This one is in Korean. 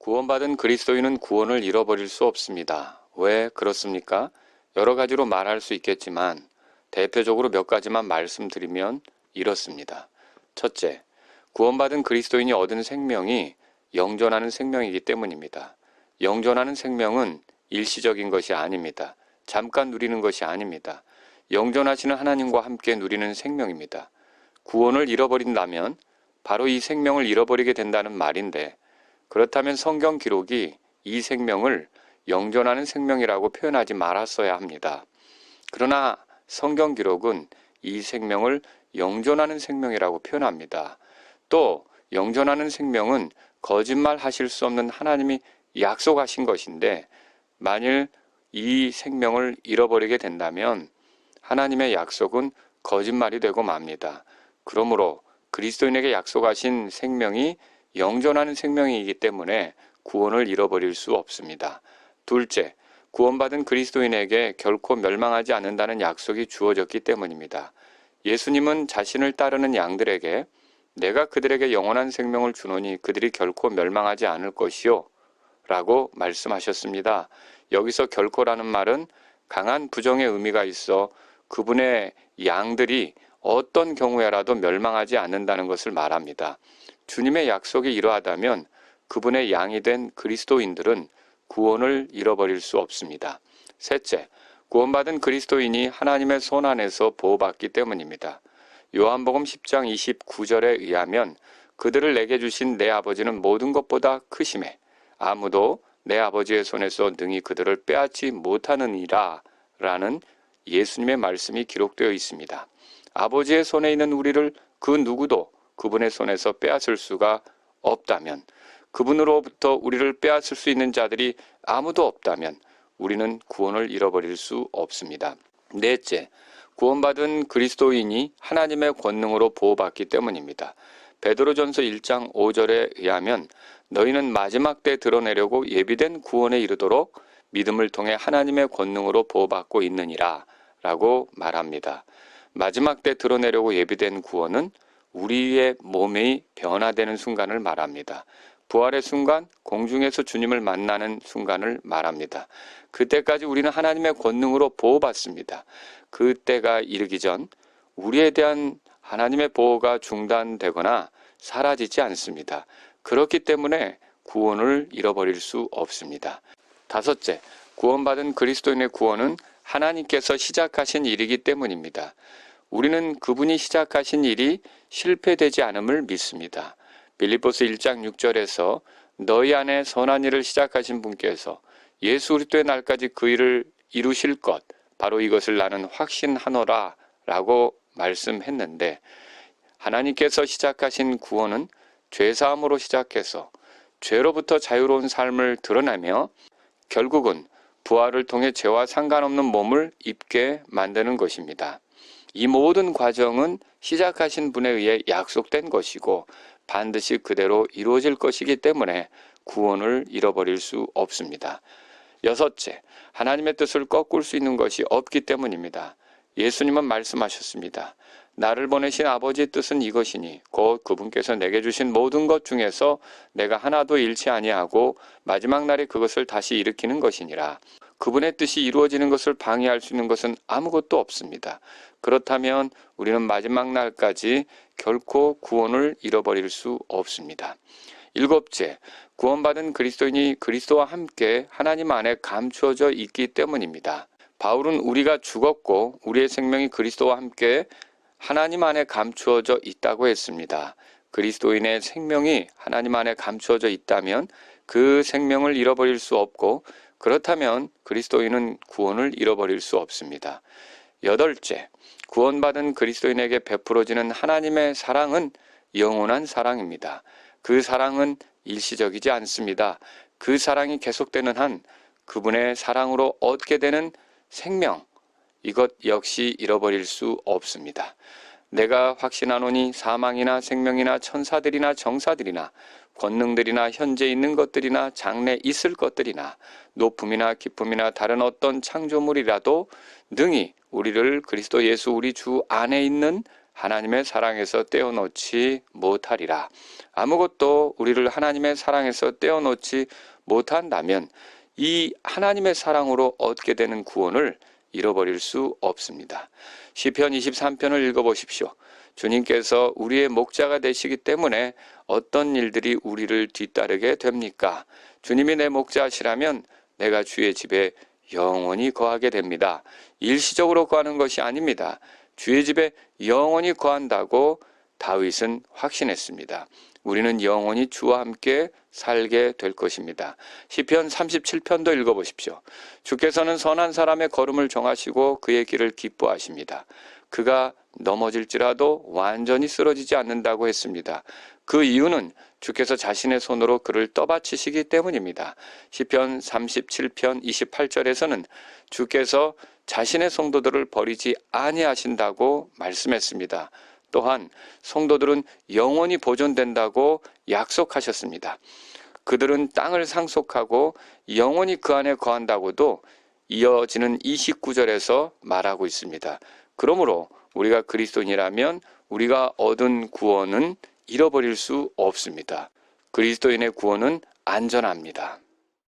구원받은 그리스도인은 구원을 잃어버릴 수 없습니다. 왜 그렇습니까? 여러 가지로 말할 수 있겠지만 대표적으로 몇 가지만 말씀드리면 이렇습니다. 첫째, 구원받은 그리스도인이 얻은 생명이 영존하는 생명이기 때문입니다. 영존하는 생명은 일시적인 것이 아닙니다. 잠깐 누리는 것이 아닙니다. 영존하시는 하나님과 함께 누리는 생명입니다. 구원을 잃어버린다면 바로 이 생명을 잃어버리게 된다는 말인데, 그렇다면 성경 기록이 이 생명을 영존하는 생명이라고 표현하지 말았어야 합니다. 그러나 성경 기록은 이 생명을 영존하는 생명이라고 표현합니다. 또 영존하는 생명은 거짓말 하실 수 없는 하나님이 약속하신 것인데, 만일 이 생명을 잃어버리게 된다면 하나님의 약속은 거짓말이 되고 맙니다. 그러므로 그리스도인에게 약속하신 생명이 영존하는 생명이기 때문에 구원을 잃어버릴 수 없습니다. 둘째, 구원받은 그리스도인에게 결코 멸망하지 않는다는 약속이 주어졌기 때문입니다. 예수님은 자신을 따르는 양들에게 내가 그들에게 영원한 생명을 주노니 그들이 결코 멸망하지 않을 것이요 라고 말씀하셨습니다. 여기서 결코라는 말은 강한 부정의 의미가 있어 그분의 양들이 어떤 경우에라도 멸망하지 않는다는 것을 말합니다. 주님의 약속이 이러하다면 그분의 양이 된 그리스도인들은 구원을 잃어버릴 수 없습니다. 셋째, 구원받은 그리스도인이 하나님의 손 안에서 보호받기 때문입니다. 요한복음 10장 29절에 의하면 그들을 내게 주신 내 아버지는 모든 것보다 크심에 아무도 내 아버지의 손에서 능히 그들을 빼앗지 못하느니라 라는 예수님의 말씀이 기록되어 있습니다. 아버지의 손에 있는 우리를 그 누구도 그분의 손에서 빼앗을 수가 없다면, 그분으로부터 우리를 빼앗을 수 있는 자들이 아무도 없다면 우리는 구원을 잃어버릴 수 없습니다. 넷째, 구원받은 그리스도인이 하나님의 권능으로 보호받기 때문입니다. 베드로전서 1장 5절에 의하면 너희는 마지막 때 드러내려고 예비된 구원에 이르도록 믿음을 통해 하나님의 권능으로 보호받고 있느니라 라고 말합니다. 마지막 때 드러내려고 예비된 구원은 우리의 몸이 변화되는 순간을 말합니다. 부활의 순간, 공중에서 주님을 만나는 순간을 말합니다. 그때까지 우리는 하나님의 권능으로 보호받습니다. 그때가 이르기 전 우리에 대한 하나님의 보호가 중단되거나 사라지지 않습니다. 그렇기 때문에 구원을 잃어버릴 수 없습니다. 다섯째, 구원받은 그리스도인의 구원은 하나님께서 시작하신 일이기 때문입니다. 우리는 그분이 시작하신 일이 실패되지 않음을 믿습니다. 빌립보서 1장 6절에서 너희 안에 선한 일을 시작하신 분께서 예수 그리스도의 날까지 그 일을 이루실 것, 바로 이것을 나는 확신하노라 라고 말씀했는데, 하나님께서 시작하신 구원은 죄사함으로 시작해서 죄로부터 자유로운 삶을 드러내며 결국은 부활을 통해 죄와 상관없는 몸을 입게 만드는 것입니다. 이 모든 과정은 시작하신 분에 의해 약속된 것이고 반드시 그대로 이루어질 것이기 때문에 구원을 잃어버릴 수 없습니다. 여섯째, 하나님의 뜻을 꺾을 수 있는 것이 없기 때문입니다. 예수님은 말씀하셨습니다. 나를 보내신 아버지의 뜻은 이것이니 곧 그분께서 내게 주신 모든 것 중에서 내가 하나도 잃지 아니하고 마지막 날에 그것을 다시 일으키는 것이니라. 그분의 뜻이 이루어지는 것을 방해할 수 있는 것은 아무것도 없습니다. 그렇다면 우리는 마지막 날까지 결코 구원을 잃어버릴 수 없습니다. 일곱째, 구원받은 그리스도인이 그리스도와 함께 하나님 안에 감추어져 있기 때문입니다. 바울은 우리가 죽었고 우리의 생명이 그리스도와 함께 하나님 안에 감추어져 있다고 했습니다. 그리스도인의 생명이 하나님 안에 감추어져 있다면 그 생명을 잃어버릴 수 없고, 그렇다면 그리스도인은 구원을 잃어버릴 수 없습니다. 여덟째, 구원받은 그리스도인에게 베풀어지는 하나님의 사랑은 영원한 사랑입니다. 그 사랑은 일시적이지 않습니다. 그 사랑이 계속되는 한 그분의 사랑으로 얻게 되는 생명, 이것 역시 잃어버릴 수 없습니다. 내가 확신하노니 사망이나 생명이나 천사들이나 정사들이나 권능들이나 현재 있는 것들이나 장래 있을 것들이나 높음이나 깊음이나 다른 어떤 창조물이라도 능히 우리를 그리스도 예수 우리 주 안에 있는 하나님의 사랑에서 떼어놓지 못하리라. 아무것도 우리를 하나님의 사랑에서 떼어놓지 못한다면 이 하나님의 사랑으로 얻게 되는 구원을 잃어버릴 수 없습니다. 시편 23편을 읽어보십시오. 주님께서 우리의 목자가 되시기 때문에 어떤 일들이 우리를 뒤따르게 됩니까? 주님이 내 목자시라면 내가 주의 집에 영원히 거하게 됩니다. 일시적으로 거하는 것이 아닙니다. 주의 집에 영원히 거한다고 다윗은 확신했습니다. 우리는 영원히 주와 함께 살게 될 것입니다. 시편 37편도 읽어보십시오. 주께서는 선한 사람의 걸음을 정하시고 그의 길을 기뻐하십니다. 그가 넘어질지라도 완전히 쓰러지지 않는다고 했습니다. 그 이유는 주께서 자신의 손으로 그를 떠받치시기 때문입니다. 시편 37편 28절에서는 주께서 자신의 성도들을 버리지 아니하신다고 말씀했습니다. 또한 성도들은 영원히 보존된다고 약속하셨습니다. 그들은 땅을 상속하고 영원히 그 안에 거한다고도 이어지는 29절에서 말하고 있습니다. 그러므로 우리가 그리스도인이라면 우리가 얻은 구원은 잃어버릴 수 없습니다. 그리스도인의 구원은 안전합니다.